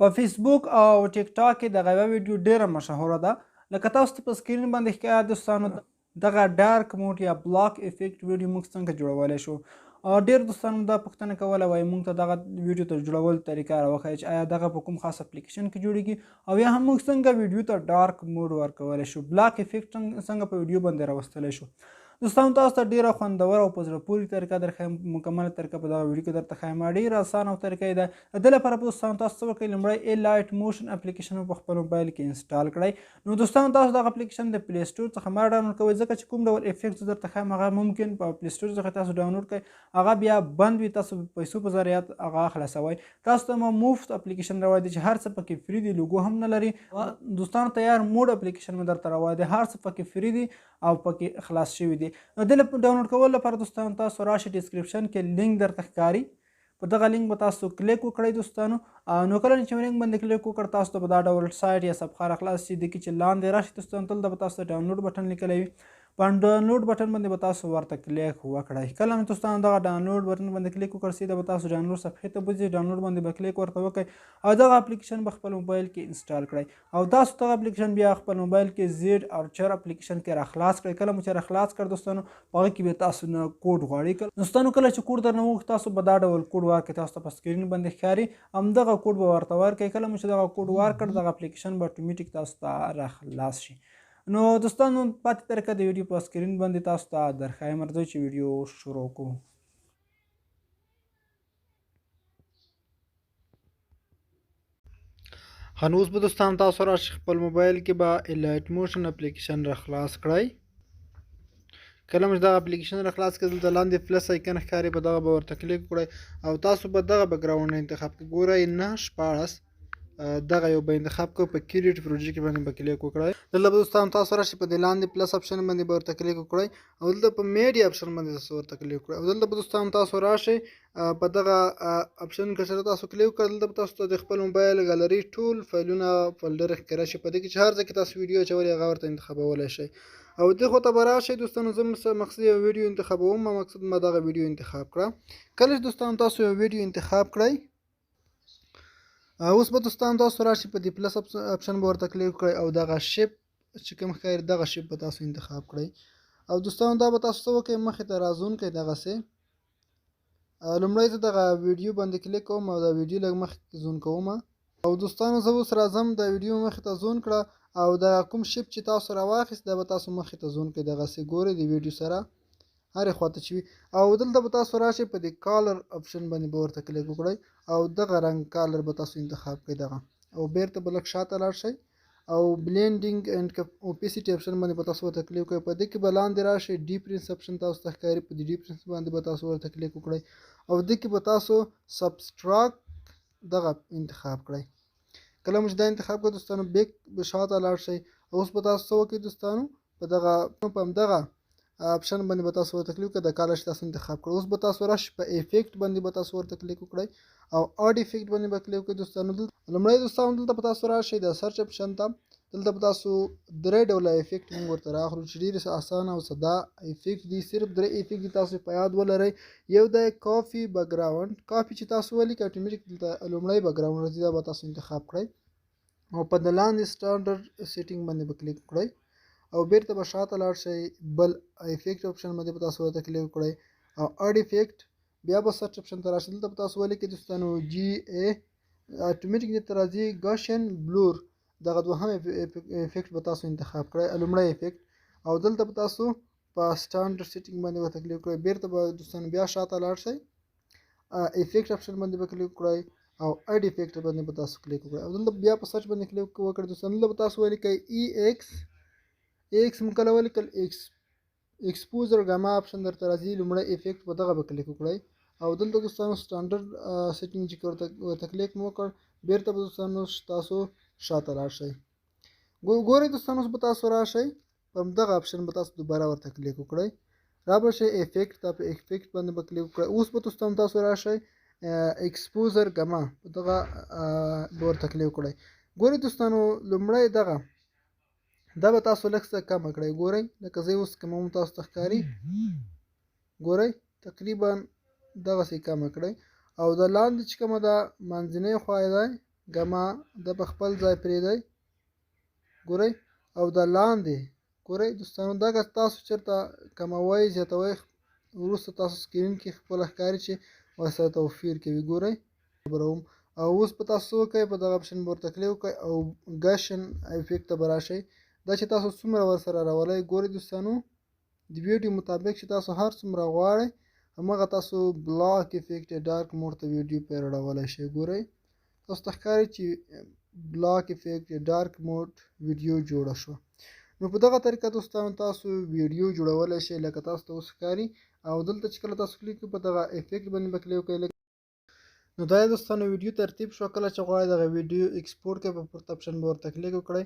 په فیسبوک او ټیک ټاک کې دغه یوه ویډیو ډیره مشهوره ده. لکه تاسو ته په سکرین باندې ښکاره دوستانو دغه ډارک موډ یا بلاک افیکټ ویډیو موږ څنګه جوړولی شو. ډېر دوستانو دا پوښتنه کوله وایي موږ ته دغه ویډیو ته جوړولو طریقه راوښایه چې آیا دغه په کوم خاص اپلیکیشن کې جوړیږي او یا هم موږ څنګه ویډیو ته ډارک موډ ورکولی شو، بلاک افیکټ څنګه په ویډیو باندې راوستلی شو. دوستانو تاسو ته ډیره خوندوره او په زړه پورې طریقه درښیم، مکمله طریقه په دغه ویډیو کې درته ښیم. ډیره اسانه طریقه یې ده. د دې لپاره به دوستانو تاسو څه وکړئ، لومړی لایټ موشن اپلیکیشن په خپل موبایل کې انسټال کړئ. نو دوستانو تاسو دغه اپلیکیشن د پلی سټور څخه مه ډاونلوډ کوئ، ځکه چې کوم ډول افیکټ زه درته ښیم هغه ممکن په پلی سټور څخه تاسو ډاونلوډ کړئ هغه بیا بند وي، تاسو پیسو په ذریعه هغه خلاصوئ. تاسو ته ما مفت اپلیکیشن راوړی دی چې هر څه پکې فری دی، لوګو هم نه لري. دوستانو تیار موډ اپلیکیشن مې درته راوړی دی، هر څه پکې فری دی او پکې خلاص شوي دي. د ډاونلوډ کولو لپاره دوستانو تاسو راشئ ډسکرپشن کې لینک درته ښکاري، په دغه لینک به تاسو کلیک وکړئ دوستانو. نو کله چې لینک باندې کلیک وکړ تاسو ته به دا ډول سایټ یا صفحه راخلاص شي. د کې چې لاندې راشي دوستانو دلته به تاسو ته ډاونلوډ بټن لیکلی وي، په ډاونلوډ بټن باندې به تاسو ورته کلیک وکړئ. کله مو دوستانو دغه ډاونلوډ بټن باندې کلیک وکړ سیده به تاسو ډاونلوډ صفحې ته بوځئ، ډاونلوډ باندې به کلیک ورته وکړئ او دغه اپلیکیشن به خپل موبایل کې انسټال کړئ او تاسو دغه اپلیکیشن بیا خپل موبایل کې زیډ ارچر اپلیکیشن کې راخلاص کړئ. کله مو چې راخلاص کړ دوستانو په هغه کې به تاسو نه کوډ غواړي. دوستانو کله چې کوډ درنه وغوښت تاسو به دا ډول کوډ ورکړئ، تاسو ته په سکرین باندې ښکاري همدغه کوډ به ورته ورکړئ. کله مو چې دغه کوډ ورکړ دغه اپلیکیشن به اتوماتیک تاسو ته راخلاص شي. نو دوستانو پاتې طریقه د ویډیو په سکرین باندې تاسو ته درښایم، راځئ چې ویډیو شروع کړو. ښه نو اوس به دوستانو تاسو راشئ خپل موبایل کې به لایټ موشن اپلیکیشن راخلاص کړئ. کله مو چې دغه اپلیکیشن راخلاص کړئ دلته لاندې پلس آیکن ښکاري په دغه به ورته کلیک وکړئ او تاسو به دغه بیکګراونډ انتخاب کړئ. ګورئ 9:14 دغه یو به انتخاب کړو، په کریټ پروجیکټ باندې به کلیک وکړئ. دلته به دوستانو تاسو راشئ په دې لاندې پلس اپشن باندې به ورته کلیک وکړئ او دلته په میډیا اپشن باندې تاسو ورته کلیک وکړئ او دلته به دوستانو تاسو راشئ په دغه اپشن کې سره تاسو کلیک وکړئ. دلته به تاسو ته د خپل موبایل ګالري ټول فایلونه فولډر ښکاره شي، په دې کې چې هر ځای کې تاسو ویډیو اچولې هغه ورته انتخابولی شئ او دې خوا ته به راشئ. دوستانو زه مقصد یو ویډیو انتخابوم، مقصد ما دغه ویډیو انتخاب کړه. کله چې دوستانو تاسو یو ویډیو انتخاب کړئ اوس به دوستانو تاسو راشئ په دې پلس اپشن به ورته کلیک وکړئ او دغه شیپ چې کوم ښکاري دغه شیپ به تاسو انتخاب کړئ او دوستانو دا به تاسو څه وکړئ مخې ته رازون کړئ. دغسې لومړی زه دغه ویډیو باندې کلیک کوم او دا ویډیو لږ مخکې زون کوم او دوستانو زه اوس راځم د ویډیو مخې ته زون کړه او دا کوم شیپ چې تاسو راواخیست دا به تاسو مخې ته زون کړئ. دغسې ګورئ د ویډیو سره هرې خواته چې وي او دلته به تاسو راشئ په دې کالر اپشن باندې به ورته کلیک وکړئ او دغه رنګ کالر به تاسو انتخاب کړئ دغه او بیرته به لږ شاته لاړ شئ او بلینډینګ اینډ اوپیسیټي اپشن باندې به تاسو ورته کلیک وکړئ. په دې کې به لاندې راشئ ډیفرنس اپشن تاسو ته ښکاري، په دې ډیفرنس باندې به تاسو ورته کلیک وکړئ او دې کې به تاسو سبسټراکټ دغه انتخاب کړئ. کله مو چې دا انتخاب کړئ دوستانو بیک به شاته لاړ شئ. اوس به تاسو څه وکړئ دوستانو په همدغه اپشن باندې به تاسو ورته کلیک وکړئ، د کالر چې تاسو انتخاب کړئ. اوس به تاسو راشئ په افیکټ باندې به تاسو ورته کلیک وکړئ او اډ افیکټ باندې به کلیک وکړئ. دوستانو لومړی دوستانو دلته به تاسو راشئ د سرچ اپشن ته، دلته به تاسو درې ډوله افیکټ موږ ورته راخلو چې ډېر اسانه او ساده افیکټ دي. صرف درې افیکټ دي تاسو په یاد ولرئ. یو دی کافي بیکګراونډ، کافي چې تاسو ولیکئ اتوماتیک دلته لومړی بیکګراونډ راځي دا به تاسو انتخاب کړئ او په د لاندې سټانډرډ سیټینګ باندې به کلیک وکړئ او بیرته به شاته لاړ شئ بل افیکټ اپشن باندې به تاسو ورته کلیک وکړئ او اډ افیکټ بیا به سرچ اپشن ته راشئ. دلته به تاسو ولیکئ دوستانو جی ای اتوماتیک دلته راځي ګاشن بلور، دغه دوهم افیکټ به تاسو انتخاب کړئ لومړی افیکټ او دلته به تاسو په سټانډرډ سیټینګ باندې ورته کلیک وکړئ. بیرته به دوستانو بیا شاته لاړ شئ افیکټ اپشن باندې به کلیک وکړئ او اډ افیکټ باندې به تاسو کلیک وکړئ او دلته بیا په سرچ باندې کلیک وکړئ. دوستانو دلته به تاسو ولیکئ ایکس مو کله ولیکل ایکسپوزر ګاما اپشن درته راځي، لومړی افیکټ په دغه به کلیک وکړئ او دلته دوستانو سټانډرډ سیټینګ چې ورته کلیک مو وکړ بیرته به دوستانو تاسو شاته لاړ شئ. ګورئ دوستانو اوس به تاسو راشئ په همدغه اپشن به تاسو دوباره ورته کلیک وکړئ، را به شئ افیکټ ته، په افیکټ باندې به کلیک وکړئ. اوس به دوستانو تاسو راشئ ایکسپوزر ګاما دغه به ورته کلیک وکړئ. ګورئ دوستانو لومړی دغه دا به تاسو لږ څه کمه کړئ. ګورئ لکه زه اوس کموم تاسو ته ښکاري، ګورئ تقریبا دغسې کمه کړئ او د لاندې چې کومه ده منځنۍ خوا یې دی ګما د په خپل ځای پرېږدئ ګورئ او د لاندې ګورئ دوستانو دغه تاسو چېرته کموئ زیاتوئ وروسته تاسو سکرین کې خپله ښکاري چې ورسره توپیر کوي ګورئ خبروم او اوس په تاسو څه وکړئ په دغه اپشن به ورته کلیک وکړئ او ګشن افیکټ ته به راشئ دا چې تاسو څومره ورسره راولئ ګورئ دوستانو د ویډیو مطابق چې تاسو هر څومره غواړئ همغه تاسو بلاک افیکټ یا ډارک موډ ته ویډیو پرې راوړلی شئ ګورئ تاسو ته ښکاري چې بلاک افیکټ یا ډارک موډ ویډیو جوړه شوه نو په دغه طریقه دوستانو تاسو ویډیو جوړولی شئ لکه تاسو ته اوس ښکاري او دلته چې کله تاسو کلیک په دغه افیکټ باندې به کلیک وکړئ نو دا دوستانو ویډیو ترتیب شو کله چې غواړئ دغه ویډیو ایکسپورټ کړئ په پورته اپشن به ورته کلیک وکړئ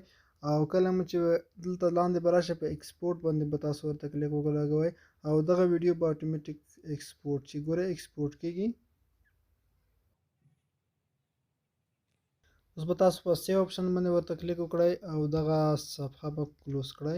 او کله مو چې دلته لاندې به راشئ په ایکسپورټ باندې به تاسو ورته کلیک ولګوئ او دغه ویډیو به اتوماتیک ایکسپورټ شي ګورئ ایکسپورټ کیږي اوس به تاسو په سیو اپشن باندې ورته کلیک وکړئ او دغه صفحه به کلوز کړئ